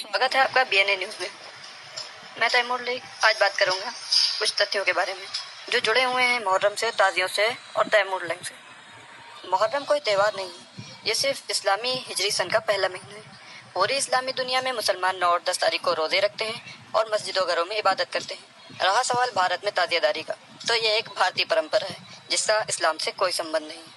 स्वागत है आपका बीएनए न्यूज़ में। मैं तैमूर लेक आज बात करूंगा कुछ तथ्यों के बारे में जो जुड़े हुए हैं मुहर्रम से, ताजियों से और तैमूर लंग से। मुहर्रम कोई त्यौहार नहीं है, ये सिर्फ इस्लामी हिजरी सन का पहला महीना है। पूरी इस्लामी दुनिया में मुसलमान 9 और 10 तारीख को रोजे रखते हैं और मस्जिदों घरों में इबादत करते हैं। रहा सवाल भारत में ताजियादारी का, तो ये एक भारतीय परंपरा है जिसका इस्लाम से कोई संबंध नहीं है।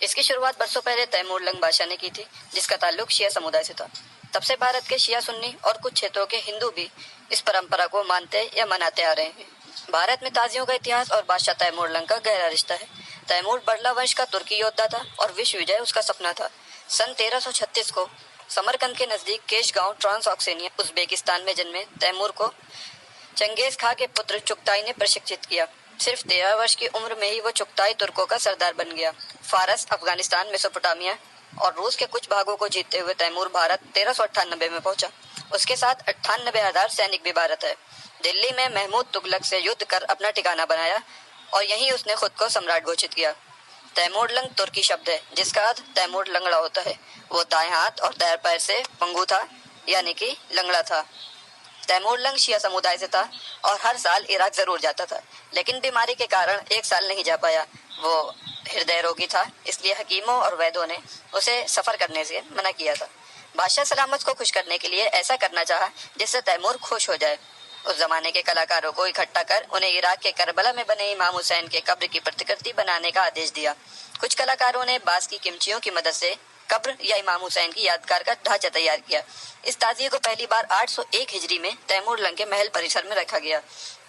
इसकी शुरुआत बरसों पहले तैमूर लंग बादशाह ने की थी, जिसका ताल्लुक शिया समुदाय से था। तब से भारत के शिया, सुन्नी और कुछ क्षेत्रों के हिंदू भी इस परंपरा को मानते या मनाते आ रहे हैं। भारत में ताजियों का इतिहास और बादशाह तैमूर लंग का गहरा रिश्ता है। तैमूर बड़ला वंश का तुर्की योद्धा था और विश्व विजय उसका सपना था। सन 1336 को समरकंद के नजदीक केश गांव ट्रांसऑक्सेनिया, उज्बेकिस्तान में जन्मे तैमूर को चंगेज खां के पुत्र चुगताई ने प्रशिक्षित किया। सिर्फ 13 वर्ष की उम्र में ही वो चुगताई तुर्कों का सरदार बन गया। फारस, अफगानिस्तान, मेसोपोटामिया और रूस के कुछ भागों को जीतते हुए तैमूर भारत 1398 में पहुंचा। उसके साथ 98,000 सैनिक भी भारत है। दिल्ली में महमूद तुगलक से युद्ध कर अपना ठिकाना बनाया और यहीं उसने खुद को सम्राट घोषित किया। तैमूर लंग तुर्की शब्द है जिसका अर्थ तैमूर लंगड़ा होता है। वो दाएं हाथ और दाएं पैर से पंगु था, यानी कि लंगड़ा था। तैमूर लंग शिया समुदाय से था और हर साल इराक जरूर जाता था, लेकिन बीमारी के कारण एक साल नहीं जा पाया। वो हृदय रोगी था, इसलिए हकीमों और वैद्यों ने उसे सफर करने से मना किया था। बादशाह सलामत को खुश करने के लिए ऐसा करना चाहा जिससे तैमूर खुश हो जाए। उस जमाने के कलाकारों को इकट्ठा कर उन्हें इराक के करबला में बने इमाम हुसैन के कब्र की प्रतिकृति बनाने का आदेश दिया। कुछ कलाकारों ने बांस की किमचियों की मदद से कब्र या इमाम हुसैन की यादगार का ढांचा तैयार किया। इस ताजिए को पहली बार 801 हिजरी में तैमूर लंग के महल परिसर में रखा गया।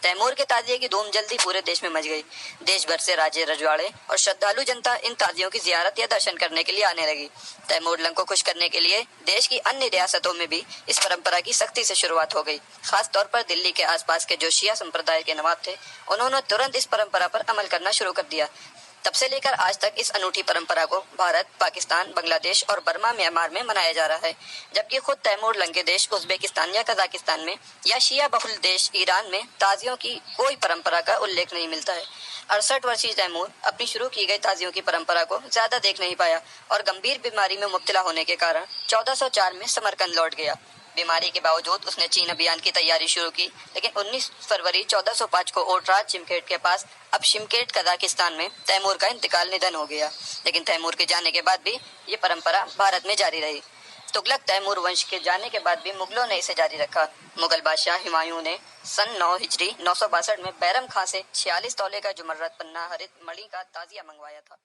तैमूर के ताजिए की धूम जल्दी पूरे देश में मच गई। देश भर से राजे, रजवाड़े और श्रद्धालु जनता इन ताजियों की जियारत या दर्शन करने के लिए आने लगी। तैमूर लंग को खुश करने के लिए देश की अन्य रियासतों में भी इस परंपरा की सख्ती से शुरुआत हो गई। खास तौर पर दिल्ली के आसपास के जो शिया संप्रदाय के नवाब थे, उन्होंने तुरंत इस परंपरा पर अमल करना शुरू कर दिया। तब से लेकर आज तक इस अनूठी परंपरा को भारत, पाकिस्तान, बांग्लादेश और बर्मा, म्यांमार में मनाया जा रहा है, जबकि खुद तैमूर लंग के देश उज्बेकिस्तान या कजाकिस्तान में या शिया बहुल देश ईरान में ताजियों की कोई परंपरा का उल्लेख नहीं मिलता है। 68 वर्षीय तैमूर अपनी शुरू की गई ताजियों की परंपरा को ज्यादा देख नहीं पाया और गंभीर बीमारी में मुब्तला होने के कारण 1404 में समरकंद लौट गया। बीमारी के बावजूद उसने चीन अभियान की तैयारी शुरू की, लेकिन 19 फरवरी 1405 को ओटराज चिमकेट के पास, अब शिमकेट कजाकिस्तान में तैमूर का इंतकाल, निधन हो गया। लेकिन तैमूर के जाने के बाद भी ये परंपरा भारत में जारी रही। तुगलक तैमूर वंश के जाने के बाद भी मुगलों ने इसे जारी रखा। मुगल बादशाह हुमायूं ने सन 9 हिजरी 962 में बैरम खां से 46 तौले का जुमर्रत पन्ना हरित मणि का ताजिया मंगवाया था।